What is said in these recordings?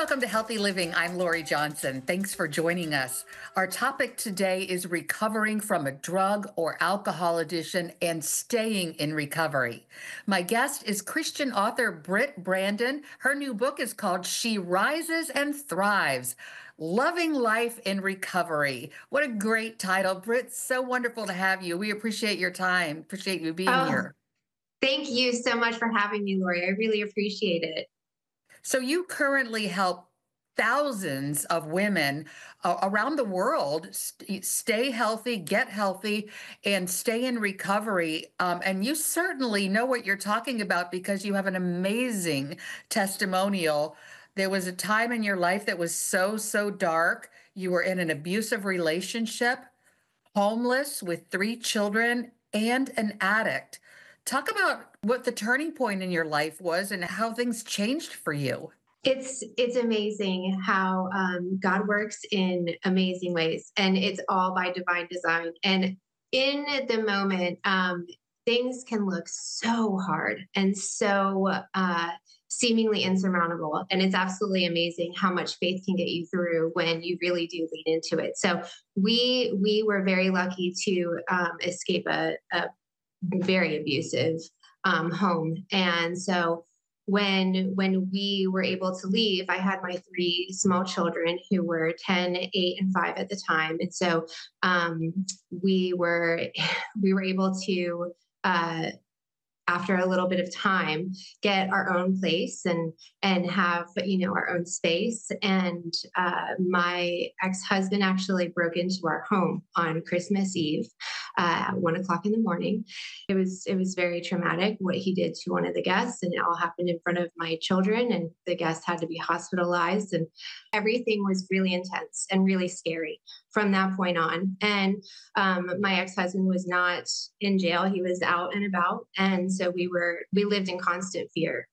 welcome to Healthy Living. I'm Lori Johnson. Thanks for joining us. Our topic today is recovering from a drug or alcohol addiction and staying in recovery. My guest is Christian author Britt Brandon. Her new book is called She Rises and Thrives: Loving Life in Recovery. What a great title. Britt, so wonderful to have you. We appreciate your time. Appreciate you being here. Thank you so much for having me, Lori. I really appreciate it. So you currently help thousands of women around the world stay healthy, get healthy, and stay in recovery. And you certainly know what you're talking about because you have an amazing testimonial. There was a time in your life that was so dark. You were in an abusive relationship, homeless with 3 children, and an addict. Talk about what the turning point in your life was and how things changed for you. It's amazing how God works in amazing ways, and it's all by divine design. And in the moment, things can look so hard and so seemingly insurmountable. And it's absolutely amazing how much faith can get you through when you really do lean into it. So we were very lucky to escape a very abusive home. And so when we were able to leave, I had my 3 small children who were 10, 8, and 5 at the time. And so we were we were able to after a little bit of time, get our own place and have our own space. And my ex-husband actually broke into our home on Christmas Eve at 1 o'clock in the morning. It was very traumatic what he did to one of the guests, and it all happened in front of my children. And the guest had to be hospitalized, and everything was really intense and really scary from that point on. And my ex-husband was not in jail; he was out and about, and so we lived in constant fear.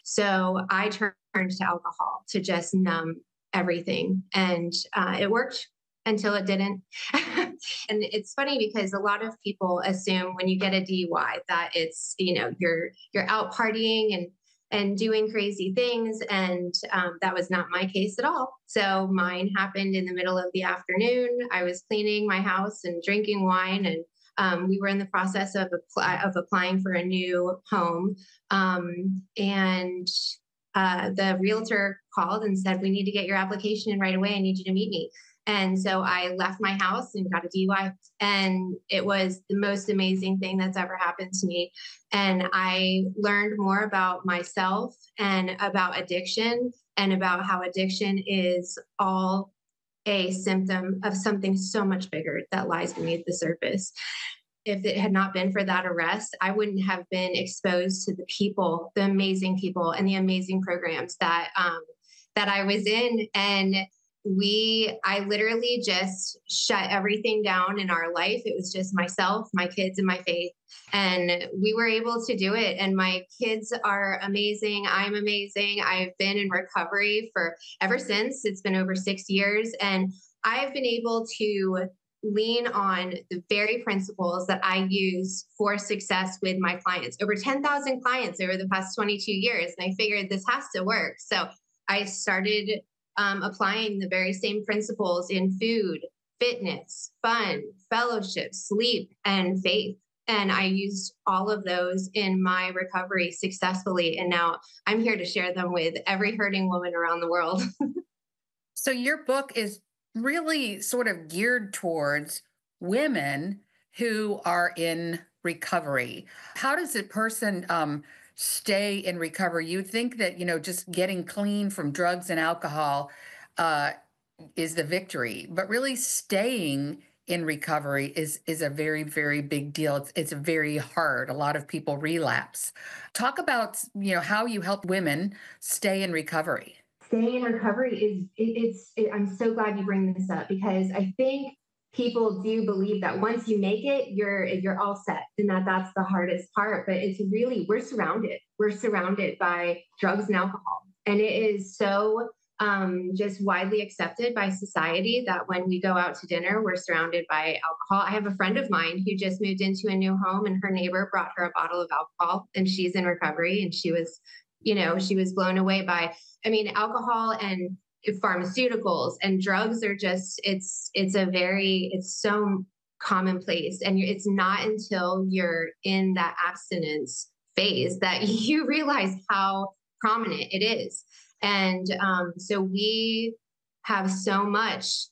So I turned to alcohol to just numb everything, and it worked until it didn't. And it's funny because a lot of people assume when you get a DUI that it's you're out partying and doing crazy things. And that was not my case at all. So mine happened in the middle of the afternoon. I was cleaning my house and drinking wine, and we were in the process of applying for a new home. And the realtor called and said, "We need to get your application in right away. I need you to meet me." And so I left my house and got a DUI. And it was the most amazing thing that's ever happened to me. And I learned more about myself and about addiction, and about how addiction is all a symptom of something so much bigger that lies beneath the surface. If it had not been for that arrest, I wouldn't have been exposed to the people, the amazing people, and the amazing programs that I was in. And I literally just shut everything down in our life. It was just myself, my kids, and my faith. And we were able to do it. And my kids are amazing. I'm amazing. I've been in recovery for ever since. It's been over 6 years. And I've been able to lean on the very principles that I use for success with my clients. Over 10,000 clients over the past 22 years. And I figured this has to work. So I started applying the very same principles in food, fitness, fun, fellowship, sleep, and faith. And I used all of those in my recovery successfully. And now I'm here to share them with every hurting woman around the world. So your book is really sort of geared towards women who are in recovery. How does a person stay in recovery? You'd think that, just getting clean from drugs and alcohol is the victory, but really staying in recovery is a very, very big deal. It's very hard. A lot of people relapse. Talk about, how you help women stay in recovery. Staying in recovery I'm so glad you bring this up, because I think people do believe that once you make it, you're all set, and that's the hardest part. But it's really, we're surrounded by drugs and alcohol. And it is so just widely accepted by society that when we go out to dinner, we're surrounded by alcohol. I have a friend of mine who just moved into a new home, and her neighbor brought her a bottle of alcohol, and she's in recovery, and she was She was blown away by, I mean, alcohol and pharmaceuticals and drugs are just, it's so commonplace. And it's not until you're in that abstinence phase that you realize how prominent it is. And so we have so much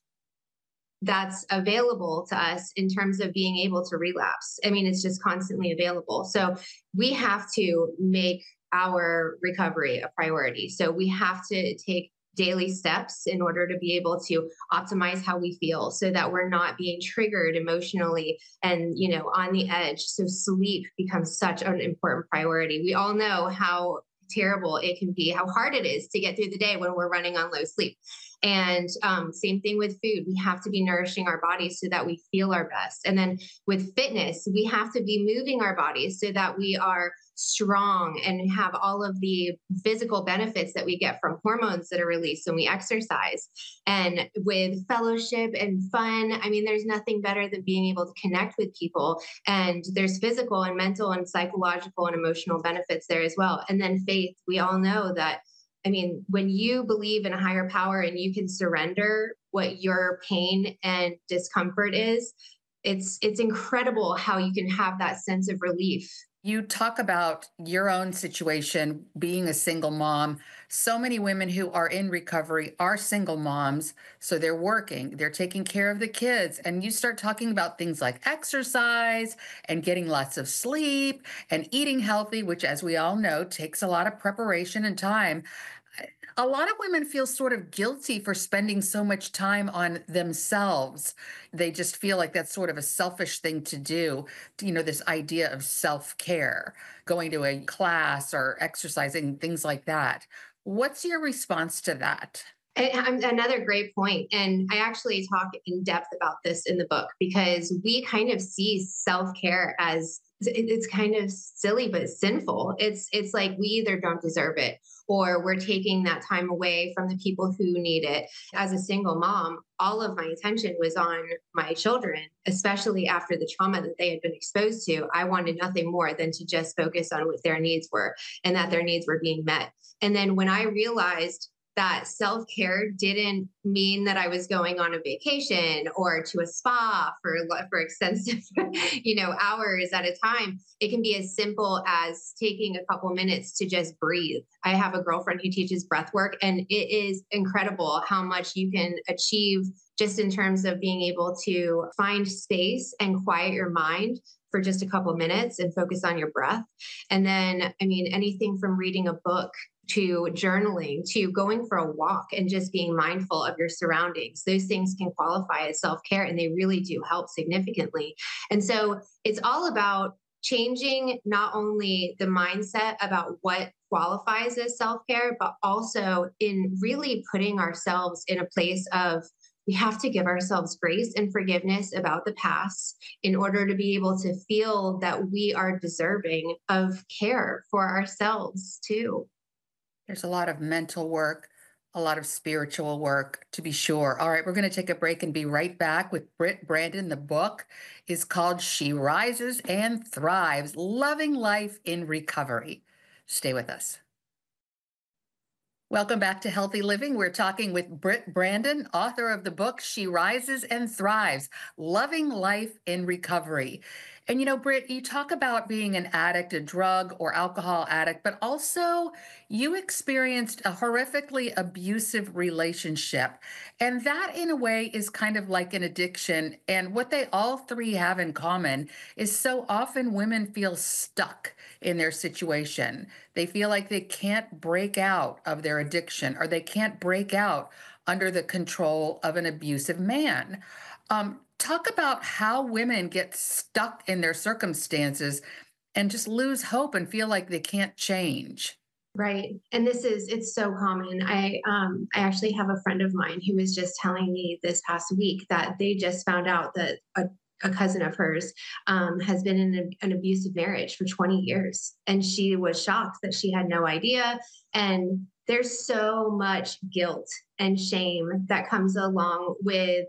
that's available to us in terms of being able to relapse. I mean, it's just constantly available. So we have to make our recovery a priority. So we have to take daily steps in order to be able to optimize how we feel so that we're not being triggered emotionally and, on the edge. So sleep becomes such an important priority. We all know how terrible it can be, how hard it is to get through the day when we're running on low sleep. And same thing with food. We have to be nourishing our bodies so that we feel our best. And then with fitness, we have to be moving our bodies so that we are strong and have all of the physical benefits that we get from hormones that are released when we exercise. And with fellowship and fun, I mean, there's nothing better than being able to connect with people. And there's physical and mental and psychological and emotional benefits there as well. And then faith, we all know that, I mean, when you believe in a higher power and you can surrender what your pain and discomfort is, it's incredible how you can have that sense of relief. You talk about your own situation, being a single mom. So many women who are in recovery are single moms. So they're working, they're taking care of the kids. And you start talking about things like exercise and getting lots of sleep and eating healthy, which, as we all know, takes a lot of preparation and time. A lot of women feel sort of guilty for spending so much time on themselves. They just feel like that's sort of a selfish thing to do. This idea of self care, going to a class or exercising, things like that. What's your response to that? Another great point. And I actually talk in depth about this in the book because we kind of see self care as it's kind of silly but sinful. It's like we either don't deserve it or we're taking that time away from the people who need it. As a single mom, all of my attention was on my children, especially after the trauma that they had been exposed to. I wanted nothing more than to just focus on what their needs were and that their needs were being met. And then when I realized that self-care didn't mean that I was going on a vacation or to a spa for extensive, hours at a time. It can be as simple as taking a couple minutes to just breathe. I have a girlfriend who teaches breath work, and it is incredible how much you can achieve just in terms of being able to find space and quiet your mind for just a couple minutes and focus on your breath. And then, I mean, anything from reading a book to journaling to going for a walk and just being mindful of your surroundings. Those things can qualify as self-care and they really do help significantly. And so it's all about changing not only the mindset about what qualifies as self-care, but also in really putting ourselves in a place of we have to give ourselves grace and forgiveness about the past in order to be able to feel that we are deserving of care for ourselves too. There's a lot of mental work, a lot of spiritual work, to be sure. All right, we're going to take a break and be right back with Britt Brandon. The book is called She Rises and Thrives, Loving Life in Recovery. Stay with us. Welcome back to Healthy Living. We're talking with Britt Brandon, author of the book She Rises and Thrives, Loving Life in Recovery. And Britt, you talk about being an addict, a drug or alcohol addict, but also you experienced a horrifically abusive relationship. And that, in a way, is kind of like an addiction. And what they all three have in common is so often women feel stuck in their situation. They feel like they can't break out of their addiction or they can't break out under the control of an abusive man. Talk about how women get stuck in their circumstances and just lose hope and feel like they can't change. Right. And it's so common. I actually have a friend of mine who was just telling me this past week that they just found out that a cousin of hers has been in an abusive marriage for 20 years. And she was shocked that she had no idea. And there's so much guilt and shame that comes along with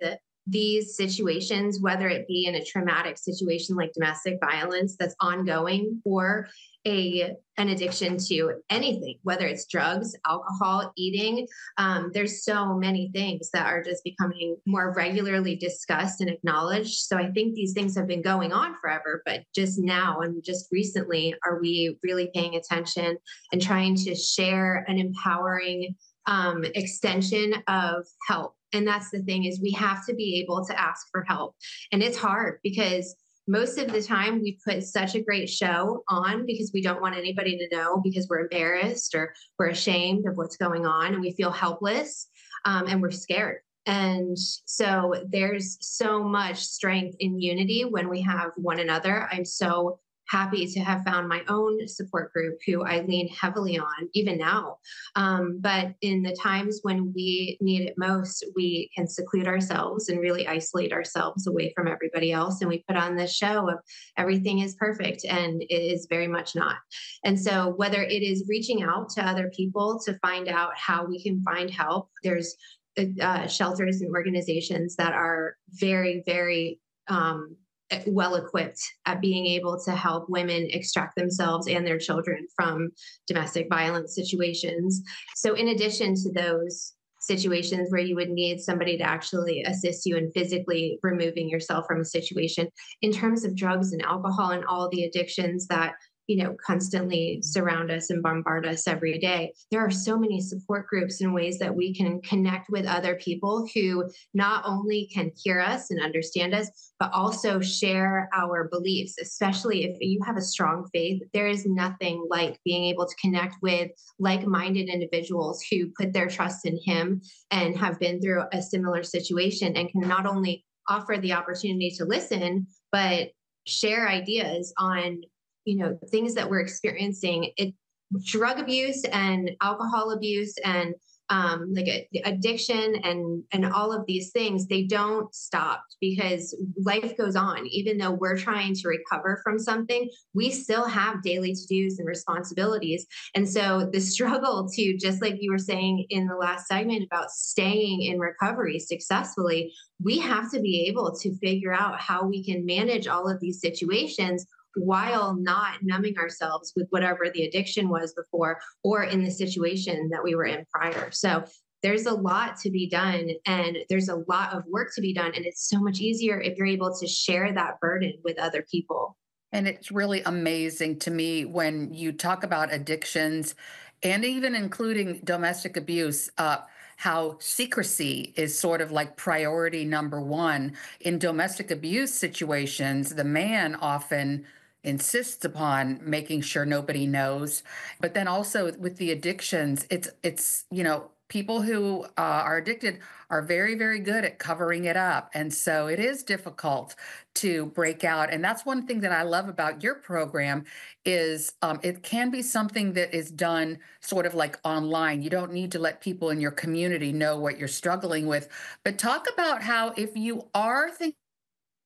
these situations, whether it be in a traumatic situation like domestic violence that's ongoing, or an addiction to anything, whether it's drugs, alcohol, eating. There's so many things that are just becoming more regularly discussed and acknowledged. So I think these things have been going on forever, but just now and just recently are we really paying attention and trying to share an empowering extension of help. And that's the thing, is we have to be able to ask for help. And it's hard because most of the time we put such a great show on because we don't want anybody to know, because we're embarrassed or we're ashamed of what's going on, and we feel helpless, and we're scared. And so there's so much strength in unity when we have one another. I'm so happy to have found my own support group who I lean heavily on even now. But in the times when we need it most, we can seclude ourselves and really isolate ourselves away from everybody else. And we put on this show of everything is perfect, and it is very much not. And so whether it is reaching out to other people to find out how we can find help, there's shelters and organizations that are very, very well equipped at being able to help women extract themselves and their children from domestic violence situations. So, in addition to those situations where you would need somebody to actually assist you in physically removing yourself from a situation, in terms of drugs and alcohol and all the addictions that constantly surround us and bombard us every day, there are so many support groups and ways that we can connect with other people who not only can hear us and understand us, but also share our beliefs. Especially if you have a strong faith, there is nothing like being able to connect with like-minded individuals who put their trust in Him and have been through a similar situation, and can not only offer the opportunity to listen, but share ideas on things that we're experiencing. Drug abuse and alcohol abuse and addiction and all of these things, they don't stop, because life goes on. Even though we're trying to recover from something, we still have daily to-dos and responsibilities. And so the struggle to, just like you were saying in the last segment about staying in recovery successfully, we have to be able to figure out how we can manage all of these situations while not numbing ourselves with whatever the addiction was before or in the situation that we were in prior. So there's a lot to be done, and there's a lot of work to be done. And it's so much easier if you're able to share that burden with other people. And it's really amazing to me when you talk about addictions and even including domestic abuse, how secrecy is sort of like priority number one. In domestic abuse situations, the man often insists upon making sure nobody knows. But then also with the addictions, people who are addicted are very, very good at covering it up. And so it is difficult to break out. And that's one thing that I love about your program is it can be something that is done sort of like online. You don't need to let people in your community know what you're struggling with. But talk about how, if you are thinking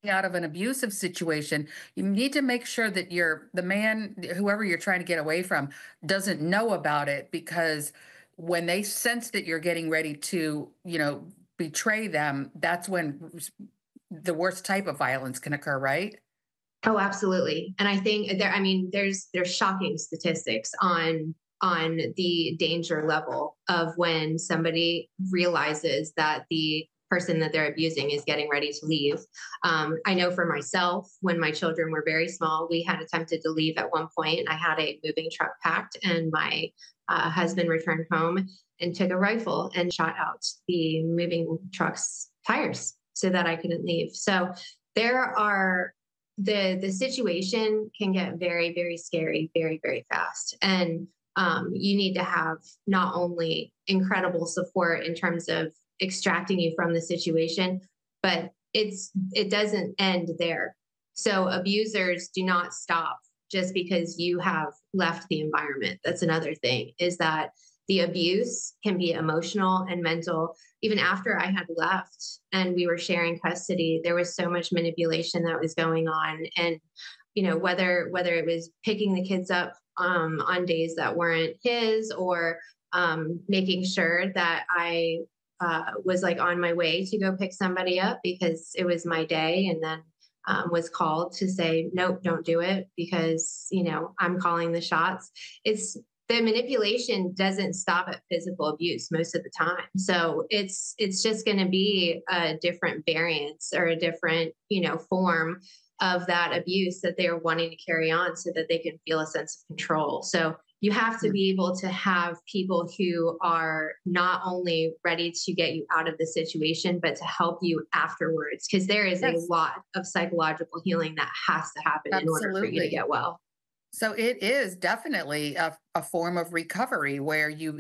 out of an abusive situation, you need to make sure that the man, whoever you're trying to get away from, doesn't know about it, because when they sense that you're getting ready to, betray them, that's when the worst type of violence can occur, right? Oh, absolutely. And I think there's shocking statistics on the danger level of when somebody realizes that the person that they're abusing is getting ready to leave. I know for myself, when my children were very small, we had attempted to leave at one point. I had a moving truck packed, and my husband returned home and took a rifle and shot out the moving truck's tires so that I couldn't leave. So there are the situation can get very, very scary very, very fast. And you need to have not only incredible support in terms of extracting you from the situation, but it doesn't end there. So abusers do not stop just because you have left the environment. That's another thing, is that the abuse can be emotional and mental. Even after I had left and we were sharing custody, there was so much manipulation that was going on. And, whether it was picking the kids up on days that weren't his, or making sure that I was like on my way to go pick somebody up because it was my day. And then was called to say, nope, don't do it because, I'm calling the shots. It's the manipulation doesn't stop at physical abuse most of the time. So it's just going to be a different variance or a different, form of that abuse that they're wanting to carry on so that they can feel a sense of control. So you have to be able to have people who are not only ready to get you out of the situation, but to help you afterwards. Because there is a Yes, lot of psychological healing that has to happen in order for you to absolutely. get well. So it is definitely a form of recovery where you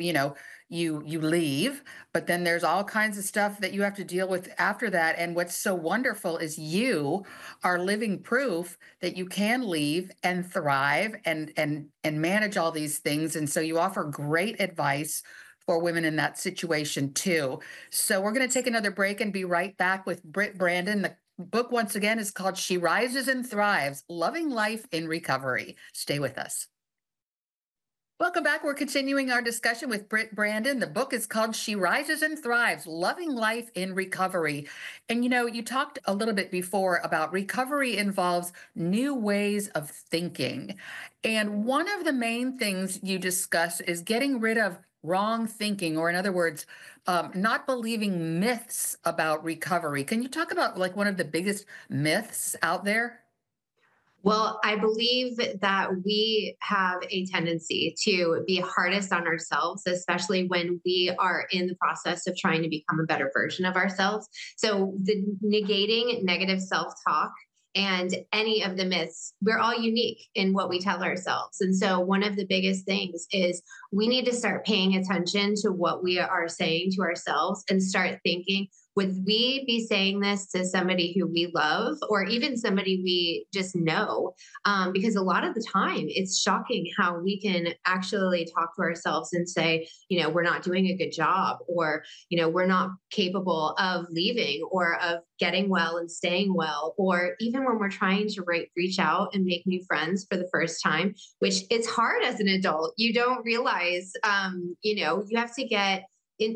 leave, but then there's all kinds of stuff that you have to deal with after that. And what's so wonderful is you are living proof that you can leave and thrive and manage all these things. And so you offer great advice for women in that situation too. So we're going to take another break and be right back with Britt Brandon. The book, once again, is called She Rises and Thrives, Loving Life in Recovery. Stay with us. Welcome back. We're continuing our discussion with Britt Brandon. The book is called She Rises and Thrives, Loving Life in Recovery. And you talked a little bit before about recovery involves new ways of thinking. And one of the main things you discuss is getting rid of wrong thinking, or in other words, not believing myths about recovery. Can you talk about like one of the biggest myths out there? Well, I believe that we have a tendency to be hardest on ourselves, especially when we are in the process of trying to become a better version of ourselves. So, the negating negative self talk and any of the myths, we're all unique in what we tell ourselves. And so, one of the biggest things is we need to start paying attention to what we are saying to ourselves and start thinking, would we be saying this to somebody who we love or even somebody we just know? Because a lot of the time it's shocking how we can actually talk to ourselves and say, we're not doing a good job, or, we're not capable of leaving or of getting well and staying well, or even when we're trying to reach out and make new friends for the first time, which it's hard as an adult. You don't realize, you have to get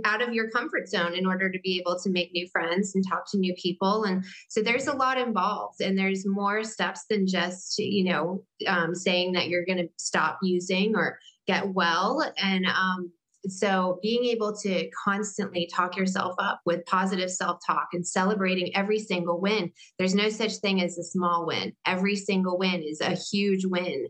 out of your comfort zone in order to be able to make new friends and talk to new people. And so there's a lot involved, and there's more steps than just saying that you're going to stop using or get well. And so being able to constantly talk yourself up with positive self-talk and celebrating every single win. There's no such thing as a small win. Every single win is a huge win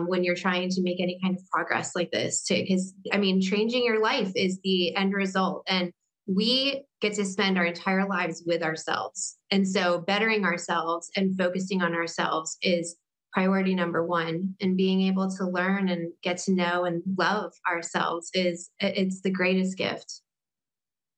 when you're trying to make any kind of progress like this. Because changing your life is the end result, and we get to spend our entire lives with ourselves. And so bettering ourselves and focusing on ourselves is priority number one. And being able to learn and get to know and love ourselves it's the greatest gift.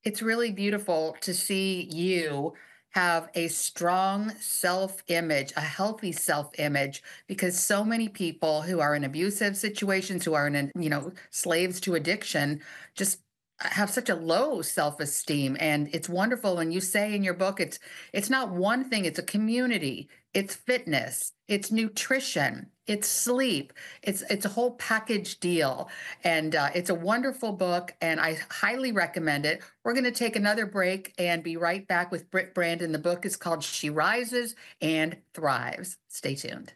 It's really beautiful to see you have a strong self image, a healthy self image, because so many people who are in abusive situations, who are in, slaves to addiction, just have such a low self esteem. And it's wonderful. And you say in your book, it's not one thing, it's a community, it's fitness, it's nutrition, it's sleep, it's a whole package deal. And it's a wonderful book, and I highly recommend it. We're going to take another break and be right back with Britt Brandon. The book is called She Rises and Thrives. Stay tuned.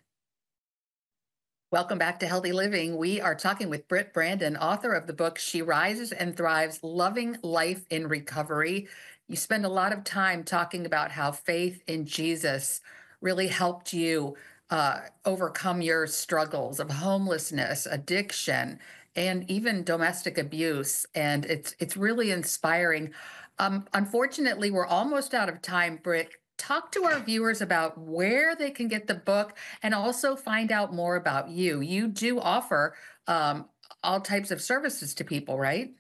Welcome back to Healthy Living. We are talking with Britt Brandon, author of the book She Rises and Thrives, Loving Life in Recovery. You spend a lot of time talking about how faith in Jesus really helped you overcome your struggles of homelessness, addiction, and even domestic abuse. And it's really inspiring. Unfortunately, we're almost out of time, Britt. Talk to our viewers about where they can get the book and also find out more about you. You do offer all types of services to people, right?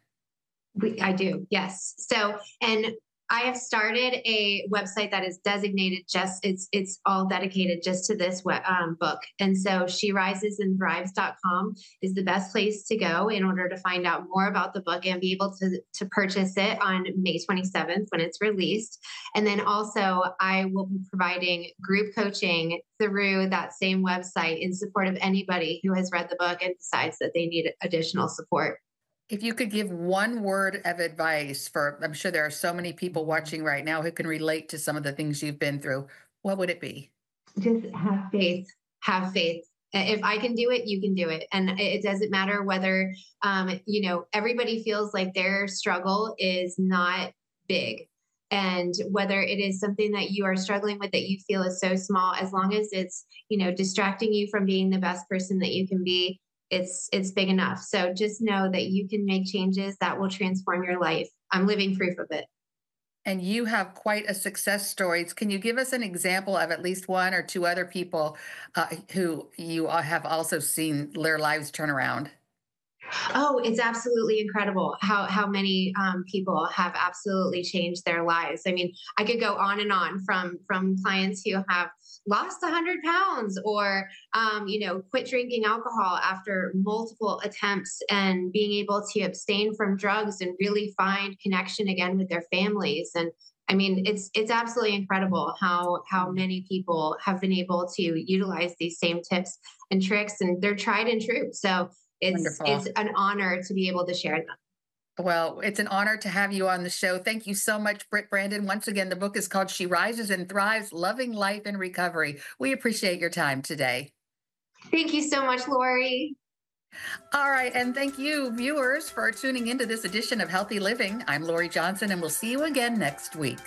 I do, yes. So, and I have started a website that is designated just it's all dedicated just to this book. And so sherisesandthrives.com is the best place to go in order to find out more about the book and be able to purchase it on May 27th when it's released. And then also I will be providing group coaching through that same website in support of anybody who has read the book and decides that they need additional support. If you could give one word of advice for, I'm sure there are so many people watching right now who can relate to some of the things you've been through, what would it be? Just have faith. Have faith. If I can do it, you can do it. And it doesn't matter whether, everybody feels like their struggle is not big. And whether it is something that you are struggling with that you feel is so small, as long as it's, distracting you from being the best person that you can be, it's big enough. So just know that you can make changes that will transform your life. I'm living proof of it. And you have quite a success story. Can you give us an example of at least one or two other people who you have also seen their lives turn around? Oh, it's absolutely incredible how many people have absolutely changed their lives. I mean, I could go on and on from clients who have lost 100 pounds or quit drinking alcohol after multiple attempts and being able to abstain from drugs and really find connection again with their families. And I mean, it's absolutely incredible how Mm. many people have been able to utilize these same tips and tricks, and they're tried and true. So it's Wonderful. an honor to be able to share them. Well, it's an honor to have you on the show. Thank you so much, Britt Brandon. Once again, the book is called She Rises and Thrives, Loving Life in Recovery. We appreciate your time today. Thank you so much, Lori. All right. And thank you, viewers, for tuning into this edition of Healthy Living. I'm Lori Johnson, and we'll see you again next week.